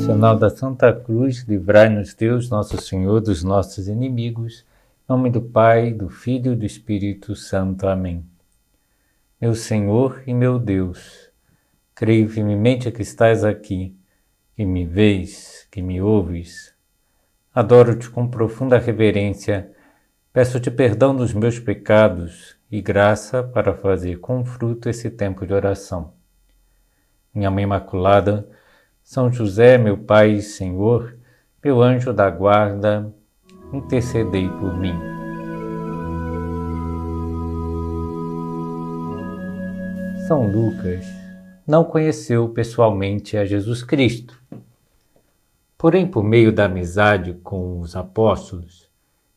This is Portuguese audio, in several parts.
sinal da Santa Cruz, livrai-nos Deus, nosso Senhor, dos nossos inimigos. Em nome do Pai, do Filho e do Espírito Santo. Amém. Meu Senhor e meu Deus, creio firmemente que estás aqui, que me vês, que me ouves. Adoro-te com profunda reverência, peço-te perdão dos meus pecados e graça para fazer com fruto esse tempo de oração. Minha Mãe Imaculada, São José, meu Pai e Senhor, meu anjo da guarda, intercedei por mim. São Lucas não conheceu pessoalmente a Jesus Cristo. Porém, por meio da amizade com os apóstolos,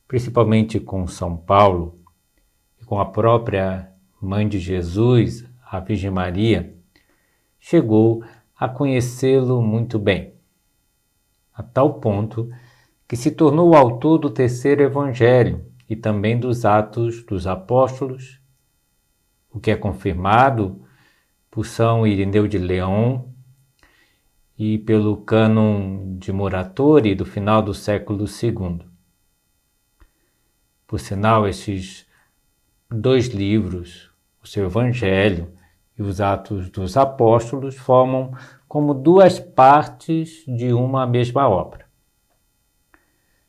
principalmente com São Paulo e com a própria Mãe de Jesus, a Virgem Maria, chegou a conhecê-lo muito bem, a tal ponto que se tornou o autor do terceiro Evangelho e também dos Atos dos Apóstolos, o que é confirmado por São Irineu de Leão e pelo cânon de Muratori do final do século II. Por sinal, esses dois livros, o seu Evangelho e os Atos dos Apóstolos, formam como duas partes de uma mesma obra.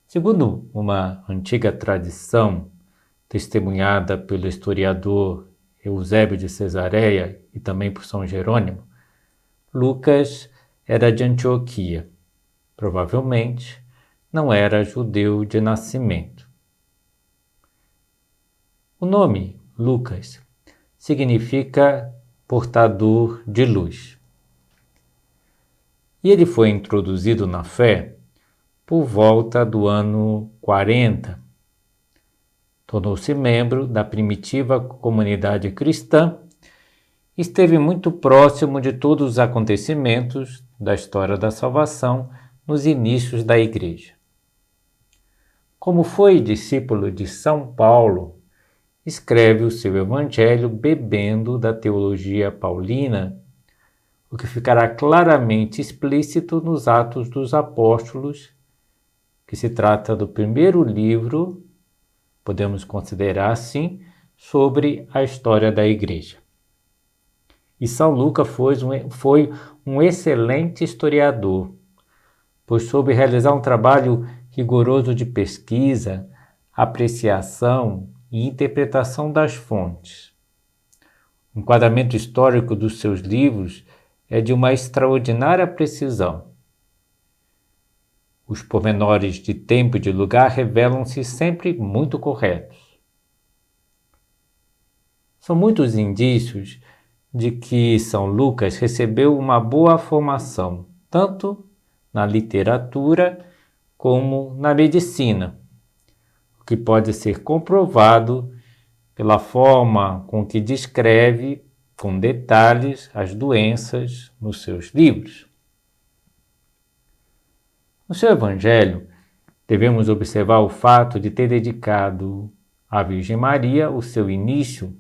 Segundo uma antiga tradição, testemunhada pelo historiador Eusébio de Cesareia e também por São Jerônimo, Lucas era de Antioquia. Provavelmente não era judeu de nascimento. O nome Lucas significa portador de luz. E ele foi introduzido na fé por volta do ano 40. Tornou-se membro da primitiva comunidade cristã e esteve muito próximo de todos os acontecimentos da história da salvação nos inícios da Igreja. Como foi discípulo de São Paulo, escreve o seu Evangelho bebendo da teologia paulina, o que ficará claramente explícito nos Atos dos Apóstolos, que se trata do primeiro livro, podemos considerar assim, sobre a história da Igreja. E São Lucas foi um excelente historiador, pois soube realizar um trabalho rigoroso de pesquisa, apreciação e interpretação das fontes. O enquadramento histórico dos seus livros é de uma extraordinária precisão. Os pormenores de tempo e de lugar revelam-se sempre muito corretos. São muitos indícios de que São Lucas recebeu uma boa formação, tanto na literatura como na medicina, o que pode ser comprovado pela forma com que descreve com detalhes as doenças nos seus livros. No seu Evangelho, devemos observar o fato de ter dedicado à Virgem Maria o seu início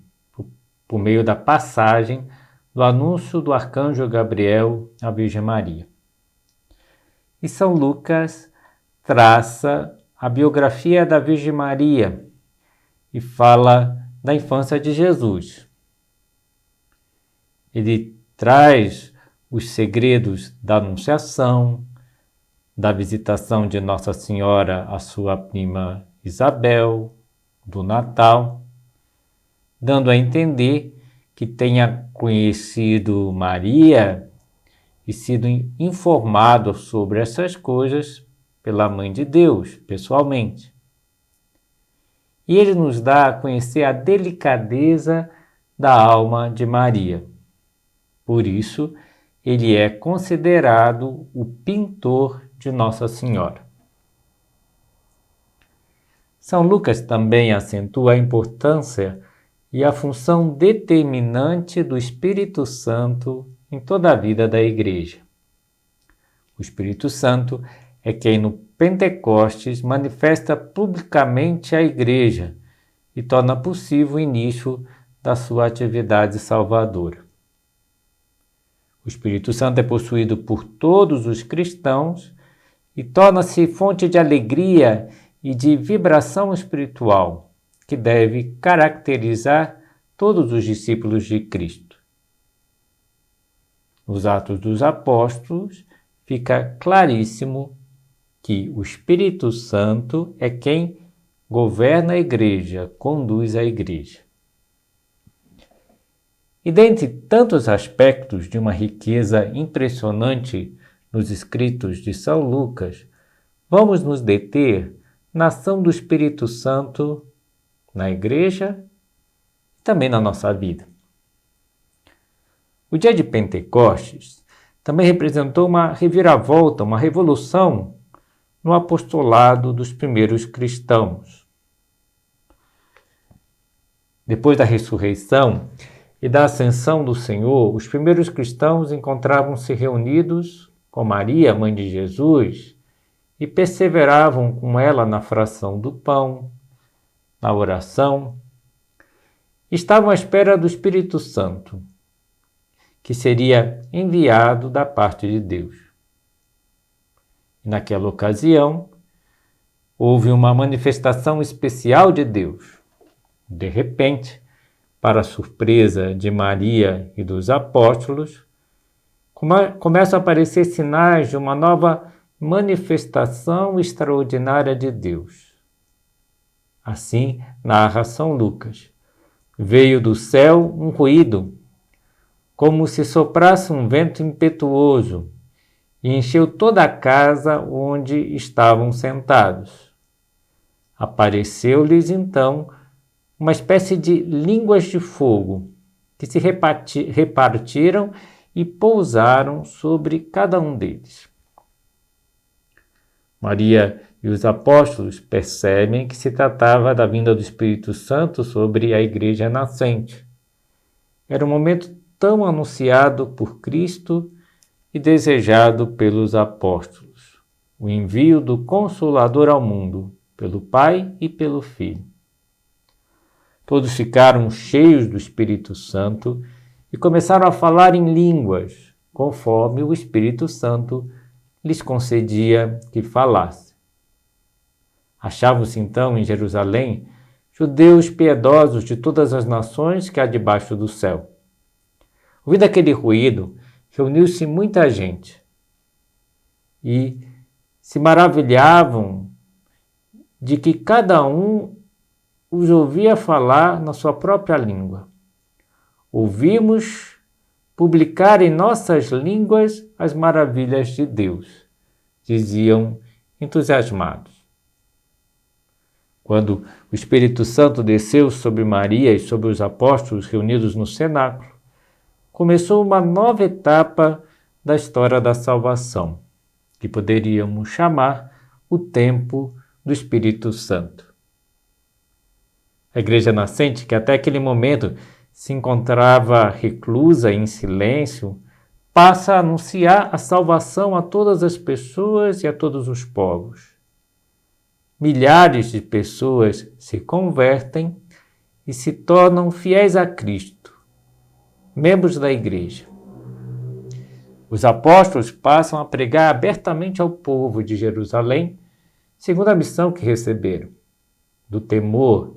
por meio da passagem do anúncio do arcanjo Gabriel à Virgem Maria. E São Lucas traça a biografia da Virgem Maria e fala da infância de Jesus. Ele traz os segredos da Anunciação, da visitação de Nossa Senhora à sua prima Isabel, do Natal, dando a entender que tenha conhecido Maria e sido informado sobre essas coisas pela Mãe de Deus, pessoalmente. E ele nos dá a conhecer a delicadeza da alma de Maria. Por isso, ele é considerado o pintor de Nossa Senhora. São Lucas também acentua a importância e a função determinante do Espírito Santo em toda a vida da Igreja. O Espírito Santo é quem no Pentecostes manifesta publicamente a Igreja e torna possível o início da sua atividade salvadora. O Espírito Santo é possuído por todos os cristãos e torna-se fonte de alegria e de vibração espiritual, que deve caracterizar todos os discípulos de Cristo. Nos Atos dos Apóstolos, fica claríssimo que o Espírito Santo é quem governa a igreja, conduz a igreja. E dentre tantos aspectos de uma riqueza impressionante nos escritos de São Lucas, vamos nos deter na ação do Espírito Santo na igreja e também na nossa vida. O dia de Pentecostes também representou uma reviravolta, uma revolução no apostolado dos primeiros cristãos. Depois da ressurreição e da ascensão do Senhor, os primeiros cristãos encontravam-se reunidos com Maria, mãe de Jesus, e perseveravam com ela na fração do pão, na oração. Estavam à espera do Espírito Santo, que seria enviado da parte de Deus. E naquela ocasião, houve uma manifestação especial de Deus. De repente, para a surpresa de Maria e dos apóstolos, começam a aparecer sinais de uma nova manifestação extraordinária de Deus. Assim, narra São Lucas: veio do céu um ruído, como se soprasse um vento impetuoso, e encheu toda a casa onde estavam sentados. Apareceu-lhes então uma espécie de línguas de fogo, que se repartiram e pousaram sobre cada um deles. Maria e os apóstolos percebem que se tratava da vinda do Espírito Santo sobre a igreja nascente. Era um momento tão anunciado por Cristo e desejado pelos apóstolos, o envio do Consolador ao mundo, pelo Pai e pelo Filho. Todos ficaram cheios do Espírito Santo e começaram a falar em línguas, conforme o Espírito Santo lhes concedia que falasse. Achavam-se então em Jerusalém judeus piedosos de todas as nações que há debaixo do céu. Ouvindo aquele ruído, reuniu-se muita gente e se maravilhavam de que cada um os ouvia falar na sua própria língua. Ouvimos publicar em nossas línguas as maravilhas de Deus, diziam entusiasmados. Quando o Espírito Santo desceu sobre Maria e sobre os apóstolos reunidos no cenáculo, começou uma nova etapa da história da salvação, que poderíamos chamar o tempo do Espírito Santo. A igreja nascente, que até aquele momento se encontrava reclusa em silêncio, passa a anunciar a salvação a todas as pessoas e a todos os povos. Milhares de pessoas se convertem e se tornam fiéis a Cristo, membros da igreja. Os apóstolos passam a pregar abertamente ao povo de Jerusalém, segundo a missão que receberam. Do temor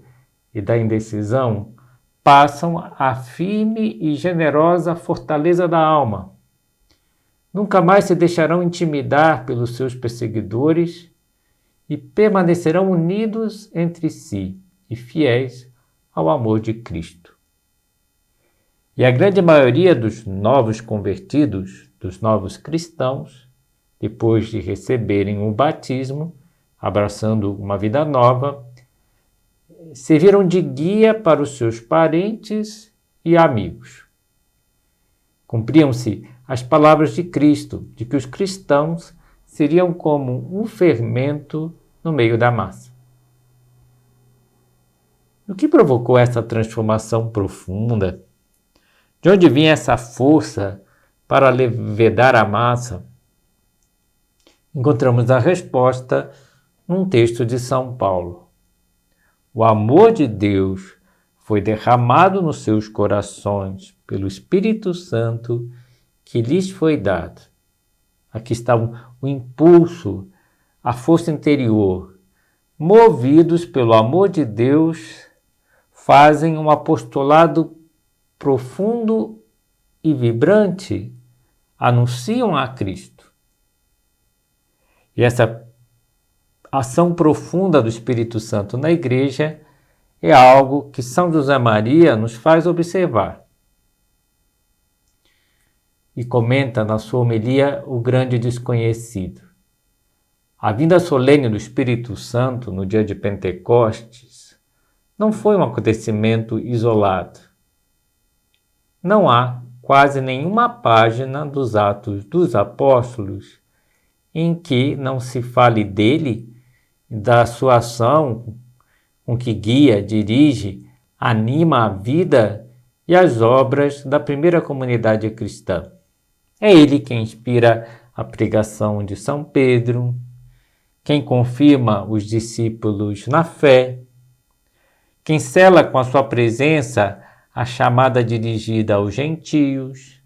e da indecisão, passam à firme e generosa fortaleza da alma. Nunca mais se deixarão intimidar pelos seus perseguidores e permanecerão unidos entre si e fiéis ao amor de Cristo. E a grande maioria dos novos convertidos, dos novos cristãos, depois de receberem o batismo, abraçando uma vida nova, serviram de guia para os seus parentes e amigos. Cumpriam-se as palavras de Cristo, de que os cristãos seriam como um fermento no meio da massa. O que provocou essa transformação profunda? De onde vinha essa força para levedar a massa? Encontramos a resposta num texto de São Paulo. O amor de Deus foi derramado nos seus corações pelo Espírito Santo que lhes foi dado. Aqui está o impulso, a força interior. Movidos pelo amor de Deus, fazem um apostolado profundo e vibrante, anunciam a Cristo. E essa ação profunda do Espírito Santo na Igreja é algo que São José Maria nos faz observar. E comenta na sua homilia o grande desconhecido. A vinda solene do Espírito Santo no dia de Pentecostes não foi um acontecimento isolado. Não há quase nenhuma página dos Atos dos Apóstolos em que não se fale dele, da sua ação com que guia, dirige, anima a vida e as obras da primeira comunidade cristã. É ele quem inspira a pregação de São Pedro, quem confirma os discípulos na fé, quem sela com a sua presença a chamada dirigida aos gentios,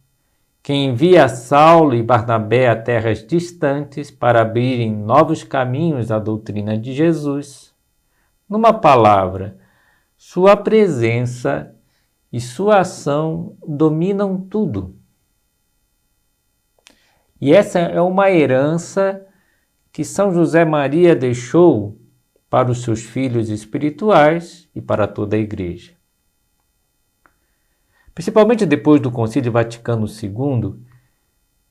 quem envia Saulo e Barnabé a terras distantes para abrirem novos caminhos à doutrina de Jesus. Numa palavra, sua presença e sua ação dominam tudo. E essa é uma herança que São José Maria deixou para os seus filhos espirituais e para toda a Igreja. Principalmente depois do Concílio Vaticano II,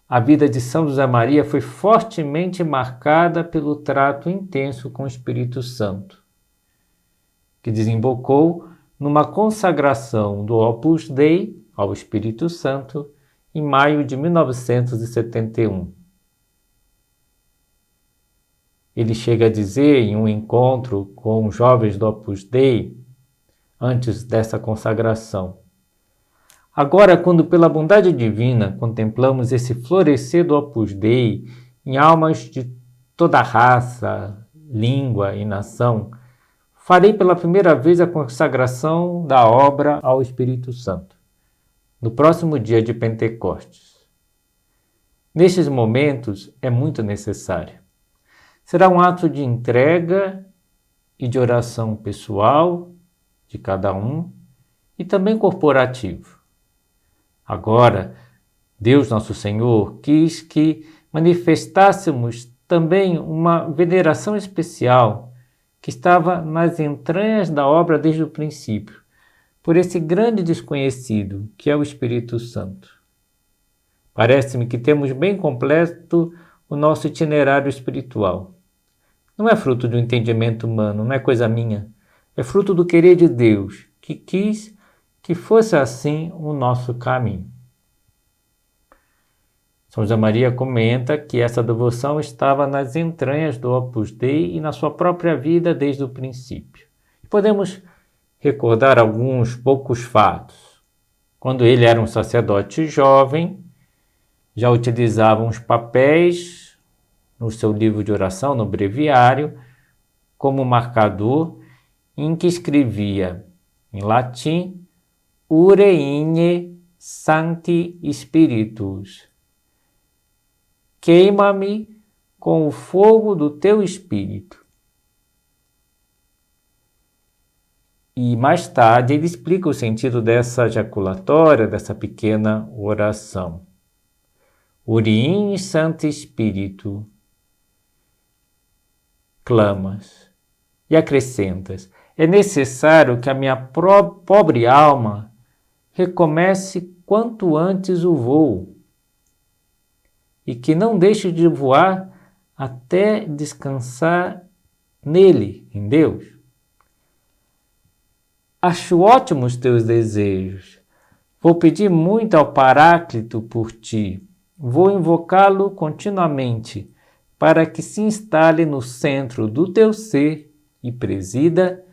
a vida de São José Maria foi fortemente marcada pelo trato intenso com o Espírito Santo, que desembocou numa consagração do Opus Dei ao Espírito Santo em maio de 1971. Ele chega a dizer em um encontro com os jovens do Opus Dei, antes dessa consagração: agora, quando pela bondade divina contemplamos esse florescer do Opus Dei em almas de toda raça, língua e nação, farei pela primeira vez a consagração da obra ao Espírito Santo, no próximo dia de Pentecostes. Nestes momentos é muito necessário. Será um ato de entrega e de oração pessoal de cada um e também corporativo. Agora, Deus Nosso Senhor quis que manifestássemos também uma veneração especial que estava nas entranhas da obra desde o princípio, por esse grande desconhecido que é o Espírito Santo. Parece-me que temos bem completo o nosso itinerário espiritual. Não é fruto do entendimento humano, não é coisa minha. É fruto do querer de Deus, que quis que fosse assim o nosso caminho. São José Maria comenta que essa devoção estava nas entranhas do Opus Dei e na sua própria vida desde o princípio. Podemos recordar alguns poucos fatos. Quando ele era um sacerdote jovem, já utilizava uns papéis no seu livro de oração, no breviário, como marcador, em que escrevia em latim Ure igne sancti spiritus. Queima-me com o fogo do teu espírito. E mais tarde ele explica o sentido dessa jaculatória, dessa pequena oração. Ure igne sancti spiritu. Clamas e acrescentas: é necessário que a minha pobre alma recomece quanto antes o voo e que não deixe de voar até descansar nele, em Deus. Acho ótimos teus desejos. Vou pedir muito ao Paráclito por ti. Vou invocá-lo continuamente para que se instale no centro do teu ser e presida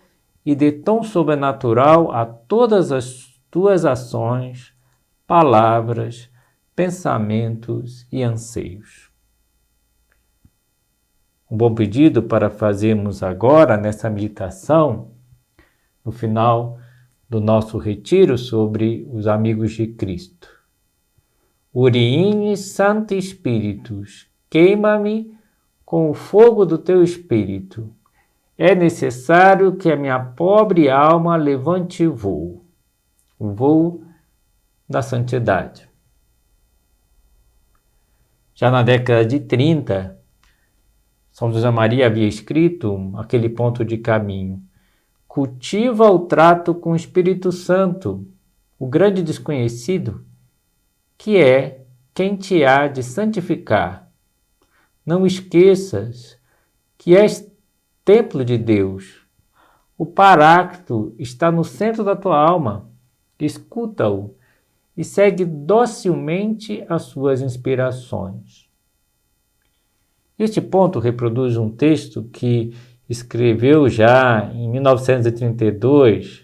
e dê tom sobrenatural a todas as tuas ações, palavras, pensamentos e anseios. Um bom pedido para fazermos agora nessa meditação, no final do nosso retiro sobre os amigos de Cristo. Uriine Santo Espíritus, queima-me com o fogo do teu Espírito. É necessário que a minha pobre alma levante voo, o voo da santidade. Já na década de 30, São José Maria havia escrito aquele ponto de caminho. Cultiva o trato com o Espírito Santo, o grande desconhecido, que é quem te há de santificar. Não esqueças que és templo de Deus. O Paráclito está no centro da tua alma. Escuta-o e segue docilmente as suas inspirações. Este ponto reproduz um texto que escreveu já em 1932,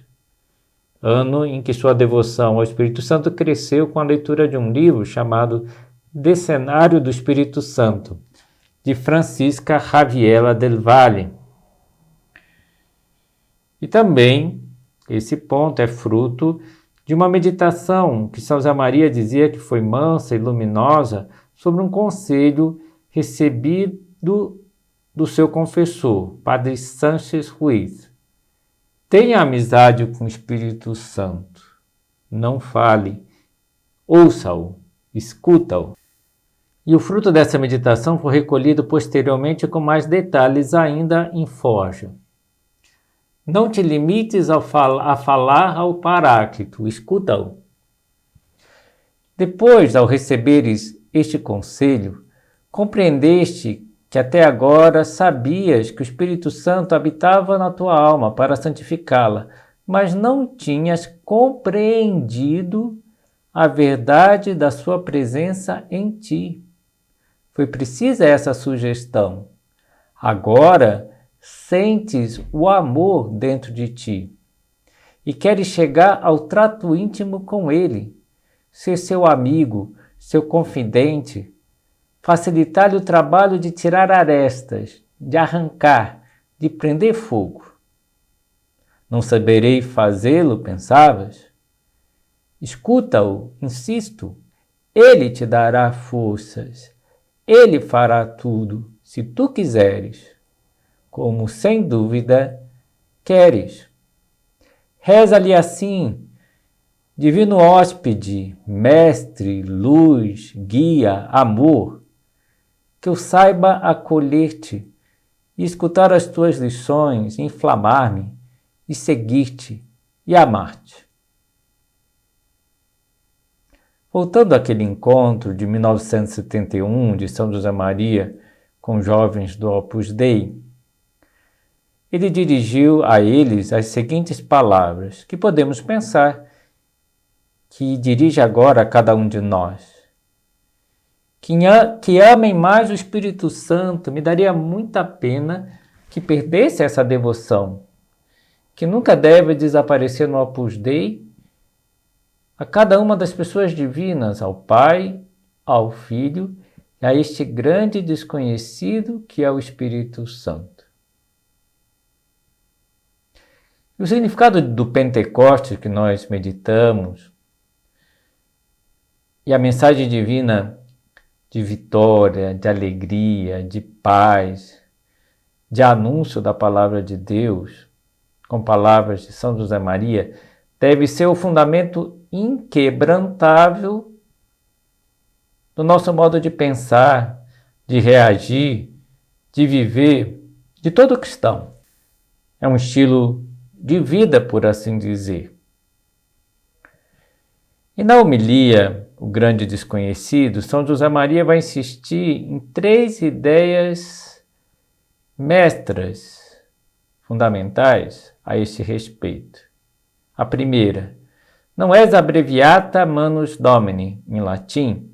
ano em que sua devoção ao Espírito Santo cresceu com a leitura de um livro chamado Decenário do Espírito Santo, de Francisca Javiela del Valle. E também esse ponto é fruto de uma meditação que São José Maria dizia que foi mansa e luminosa sobre um conselho recebido do seu confessor, Padre Sánchez Ruiz. Tenha amizade com o Espírito Santo. Não fale, ouça-o, escuta-o. E o fruto dessa meditação foi recolhido posteriormente com mais detalhes ainda em Forja. Não te limites a falar ao Paráclito, escuta-o. Depois, ao receberes este conselho, compreendeste que até agora sabias que o Espírito Santo habitava na tua alma para santificá-la, mas não tinhas compreendido a verdade da sua presença em ti. Foi precisa essa sugestão. Agora sentes o amor dentro de ti e queres chegar ao trato íntimo com ele, ser seu amigo, seu confidente, facilitar-lhe o trabalho de tirar arestas, de arrancar, de prender fogo. Não saberei fazê-lo, pensavas? Escuta-o, insisto, ele te dará forças, ele fará tudo, se tu quiseres, como sem dúvida queres. Reza-lhe assim: divino hóspede, mestre, luz, guia, amor, que eu saiba acolher-te e escutar as tuas lições, inflamar-me e seguir-te e amar-te. Voltando àquele encontro de 1971 de São José Maria com jovens do Opus Dei, ele dirigiu a eles as seguintes palavras, que podemos pensar que dirige agora a cada um de nós. Que amem mais o Espírito Santo, me daria muita pena que perdesse essa devoção, que nunca deve desaparecer no Opus Dei, a cada uma das pessoas divinas, ao Pai, ao Filho e a este grande desconhecido que é o Espírito Santo. E o significado do Pentecostes que nós meditamos e a mensagem divina de vitória, de alegria, de paz, de anúncio da palavra de Deus, com palavras de São José Maria, deve ser o fundamento inquebrantável do nosso modo de pensar, de reagir, de viver, de todo cristão. É um estilo de vida, por assim dizer. E na homilia, o grande desconhecido, São José Maria vai insistir em 3 ideias mestras, fundamentais a este respeito. A primeira: não és abreviata manus domini, em latim,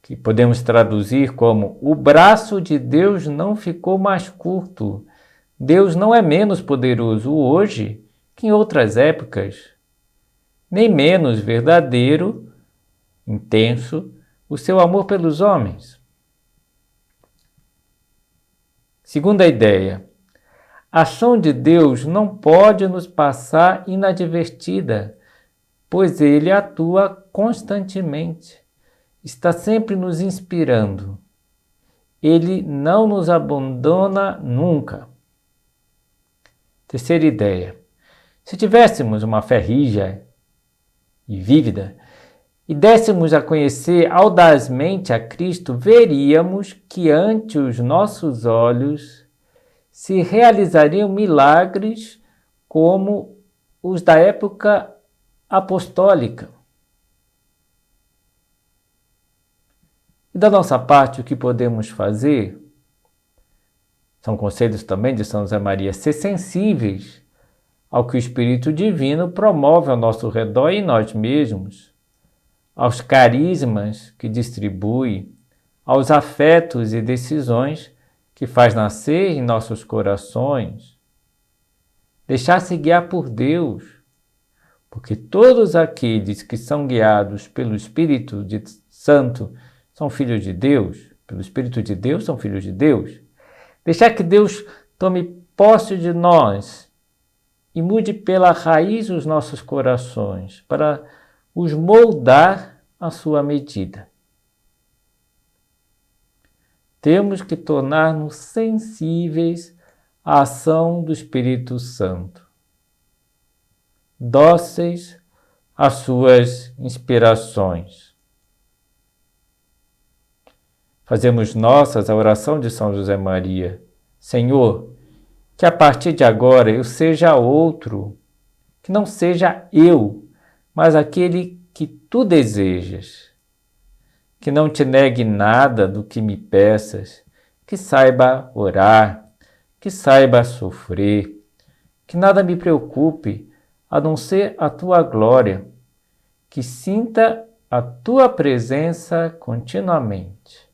que podemos traduzir como o braço de Deus não ficou mais curto. Deus não é menos poderoso hoje que em outras épocas, nem menos verdadeiro, intenso, o seu amor pelos homens. Segunda ideia: a ação de Deus não pode nos passar inadvertida, pois ele atua constantemente. está sempre nos inspirando. Ele não nos abandona nunca. Terceira ideia. Se tivéssemos uma fé rija e vívida, e dessemos a conhecer audazmente a Cristo, veríamos que ante os nossos olhos se realizariam milagres como os da época apostólica. E da nossa parte, o que podemos fazer? São conselhos também de São José Maria, ser sensíveis ao que o Espírito Divino promove ao nosso redor e em nós mesmos, aos carismas que distribui, aos afetos e decisões que faz nascer em nossos corações. Deixar-se guiar por Deus, porque todos aqueles que são guiados pelo Espírito Santo são filhos de Deus, pelo Espírito de Deus são filhos de Deus. Deixar que Deus tome posse de nós e mude pela raiz os nossos corações, para os moldar à sua medida. Temos que tornar-nos sensíveis à ação do Espírito Santo, dóceis às suas inspirações. Fazemos nossas a oração de São José Maria. Senhor, que a partir de agora eu seja outro, que não seja eu, mas aquele que tu desejas. Que não te negue nada do que me peças, que saiba orar, que saiba sofrer, que nada me preocupe, a não ser a tua glória, que sinta a tua presença continuamente.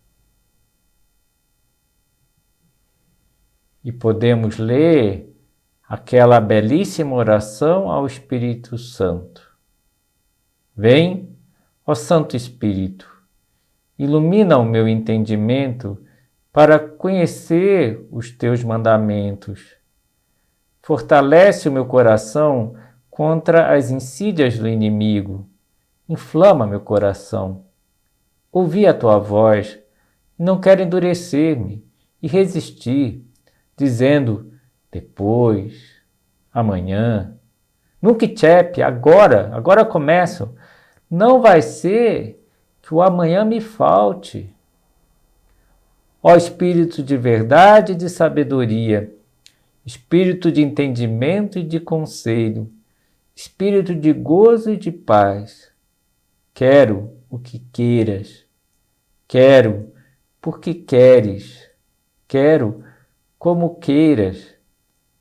E podemos ler aquela belíssima oração ao Espírito Santo. Vem, ó Santo Espírito, ilumina o meu entendimento para conhecer os teus mandamentos. Fortalece o meu coração contra as insídias do inimigo. Inflama meu coração. Ouvi a tua voz e não quero endurecer-me e resistir, dizendo depois, amanhã, nunca chepe, agora começo. Não vai ser que o amanhã me falte. Ó Espírito de verdade e de sabedoria, Espírito de entendimento e de conselho, Espírito de gozo e de paz, quero o que queiras, quero porque queres, quero como queiras,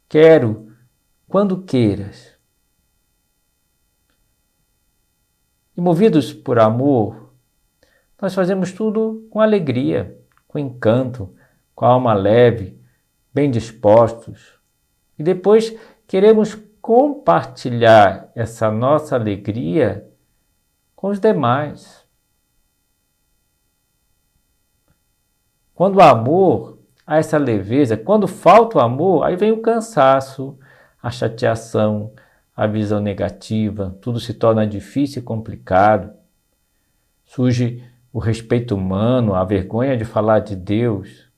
quero quando queiras. E movidos por amor, nós fazemos tudo com alegria, com encanto, com a alma leve, bem dispostos. E depois queremos compartilhar essa nossa alegria com os demais. Quando o amor há essa leveza, quando falta o amor, aí vem o cansaço, a chateação, a visão negativa, tudo se torna difícil e complicado. Surge o respeito humano, a vergonha de falar de Deus.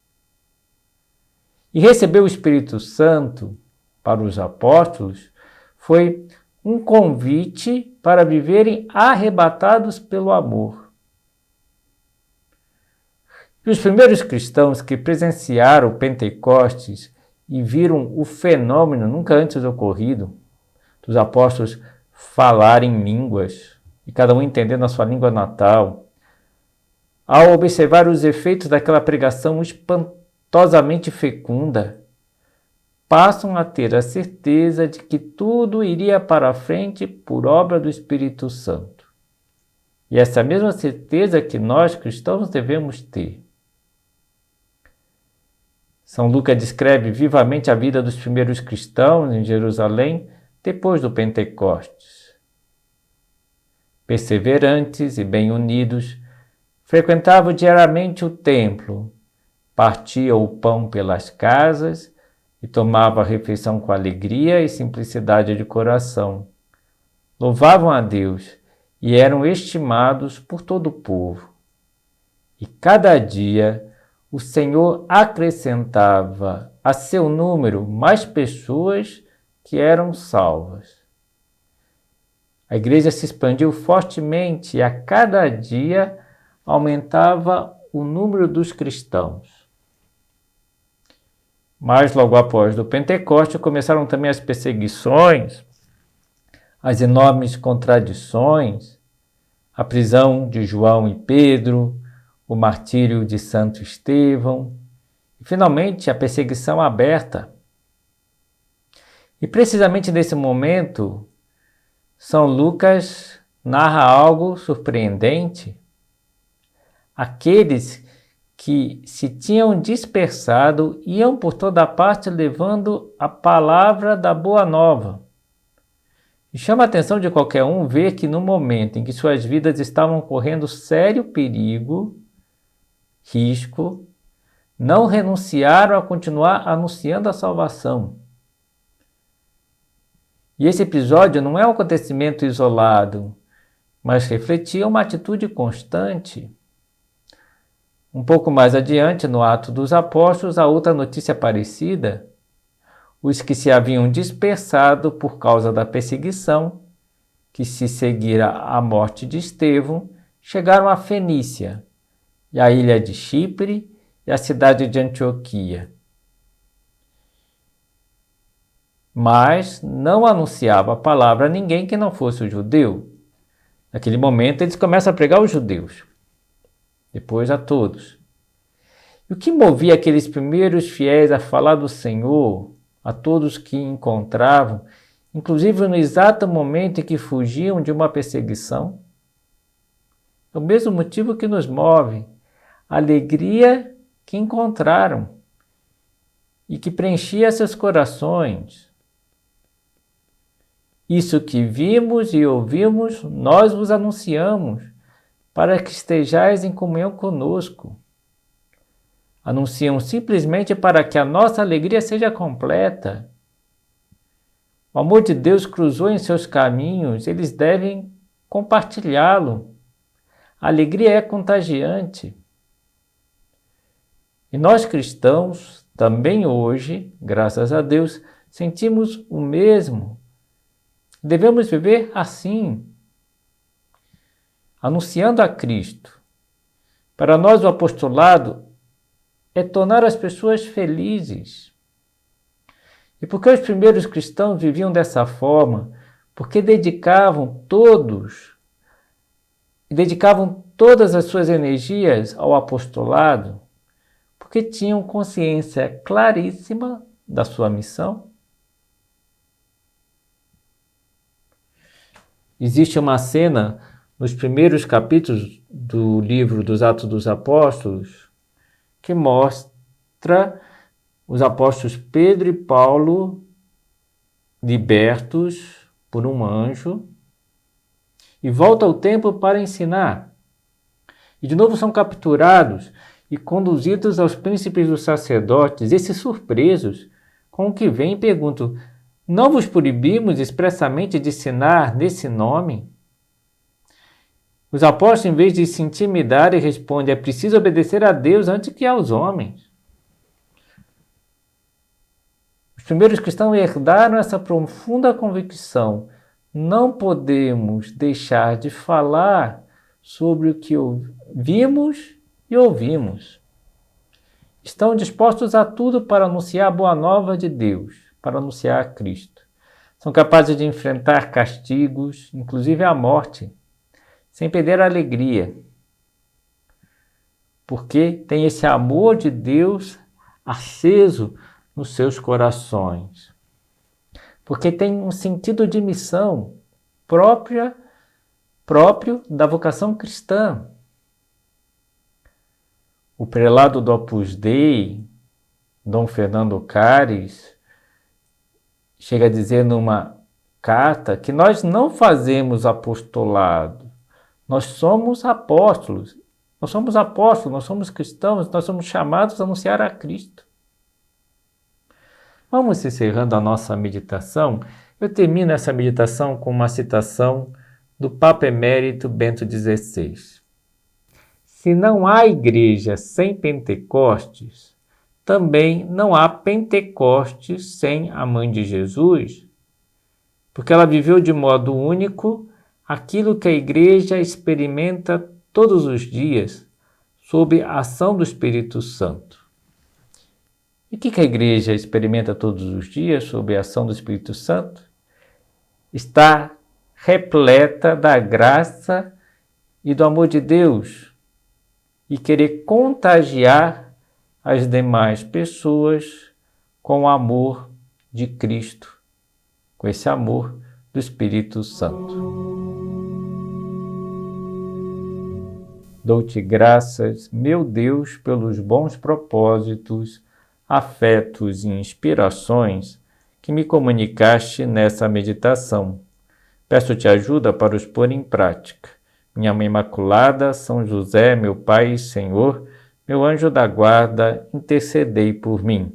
E receber o Espírito Santo para os apóstolos foi um convite para viverem arrebatados pelo amor. E os primeiros cristãos que presenciaram o Pentecostes e viram o fenômeno nunca antes ocorrido, dos apóstolos falarem línguas, e cada um entendendo a sua língua natal, ao observar os efeitos daquela pregação espantosamente fecunda, passam a ter a certeza de que tudo iria para a frente por obra do Espírito Santo. E essa mesma certeza que nós cristãos devemos ter. São Lucas descreve vivamente a vida dos primeiros cristãos em Jerusalém depois do Pentecostes. Perseverantes e bem unidos, frequentavam diariamente o templo, partiam o pão pelas casas e tomavam a refeição com alegria e simplicidade de coração. Louvavam a Deus e eram estimados por todo o povo. E cada dia o Senhor acrescentava a seu número mais pessoas que eram salvas. A igreja se expandiu fortemente e a cada dia aumentava o número dos cristãos. Mas logo após do Pentecoste começaram também as perseguições, as enormes contradições, a prisão de João e Pedro, o martírio de Santo Estevão e, finalmente, a perseguição aberta. E precisamente nesse momento, São Lucas narra algo surpreendente. Aqueles que se tinham dispersado iam por toda parte levando a palavra da Boa Nova. E chama a atenção de qualquer um ver que no momento em que suas vidas estavam correndo sério perigo, risco, não renunciaram a continuar anunciando a salvação. E esse episódio não é um acontecimento isolado, mas refletia uma atitude constante. Um pouco mais adiante, no Atos dos Apóstolos, há outra notícia parecida. Os que se haviam dispersado por causa da perseguição, que se seguira à morte de Estevão, chegaram à Fenícia, e à ilha de Chipre e à cidade de Antioquia. Mas não anunciava a palavra a ninguém que não fosse o judeu. Naquele momento, eles começam a pregar aos judeus, depois a todos. E o que movia aqueles primeiros fiéis a falar do Senhor a todos que encontravam, inclusive no exato momento em que fugiam de uma perseguição? É o mesmo motivo que nos move, a alegria que encontraram e que preenchia seus corações. Isso que vimos e ouvimos, nós vos anunciamos, para que estejais em comunhão conosco. Anunciam simplesmente para que a nossa alegria seja completa. O amor de Deus cruzou em seus caminhos, eles devem compartilhá-lo. A alegria é contagiante. E nós cristãos, também hoje, graças a Deus, sentimos o mesmo. Devemos viver assim, anunciando a Cristo. Para nós, o apostolado é tornar as pessoas felizes. E por que os primeiros cristãos viviam dessa forma? Porque dedicavam todas as suas energias ao apostolado, porque tinham consciência claríssima da sua missão. Existe uma cena nos primeiros capítulos do livro dos Atos dos Apóstolos que mostra os apóstolos Pedro e Paulo libertos por um anjo e voltam ao templo para ensinar. E de novo são capturados e conduzidos aos príncipes dos sacerdotes. Esses surpresos com o que vem perguntam: não vos proibimos expressamente de ensinar nesse nome? Os apóstolos, em vez de se intimidarem, respondem: é preciso obedecer a Deus antes que aos homens. Os primeiros cristãos herdaram essa profunda convicção. Não podemos deixar de falar sobre o que vimos e ouvimos. Estão dispostos a tudo para anunciar a boa nova de Deus, para anunciar a Cristo. São capazes de enfrentar castigos, inclusive a morte, sem perder a alegria. Porque tem esse amor de Deus aceso nos seus corações. Porque tem um sentido de missão próprio da vocação cristã. O prelado do Opus Dei, Dom Fernando Caires, chega a dizer numa carta que nós não fazemos apostolado, nós somos apóstolos. Nós somos cristãos, nós somos chamados a anunciar a Cristo. Vamos encerrando a nossa meditação. Eu termino essa meditação com uma citação do Papa Emérito Bento XVI. Se não há igreja sem Pentecostes, também não há Pentecostes sem a Mãe de Jesus, porque ela viveu de modo único aquilo que a igreja experimenta todos os dias, sob a ação do Espírito Santo. E o que a igreja experimenta todos os dias sob a ação do Espírito Santo? Está repleta da graça e do amor de Deus e querer contagiar as demais pessoas com o amor de Cristo, com esse amor do Espírito Santo. Dou-te graças, meu Deus, pelos bons propósitos, afetos e inspirações que me comunicaste nessa meditação. Peço-te ajuda para os pôr em prática. Minha Mãe Imaculada, São José, meu Pai e Senhor, meu anjo da guarda, intercedei por mim.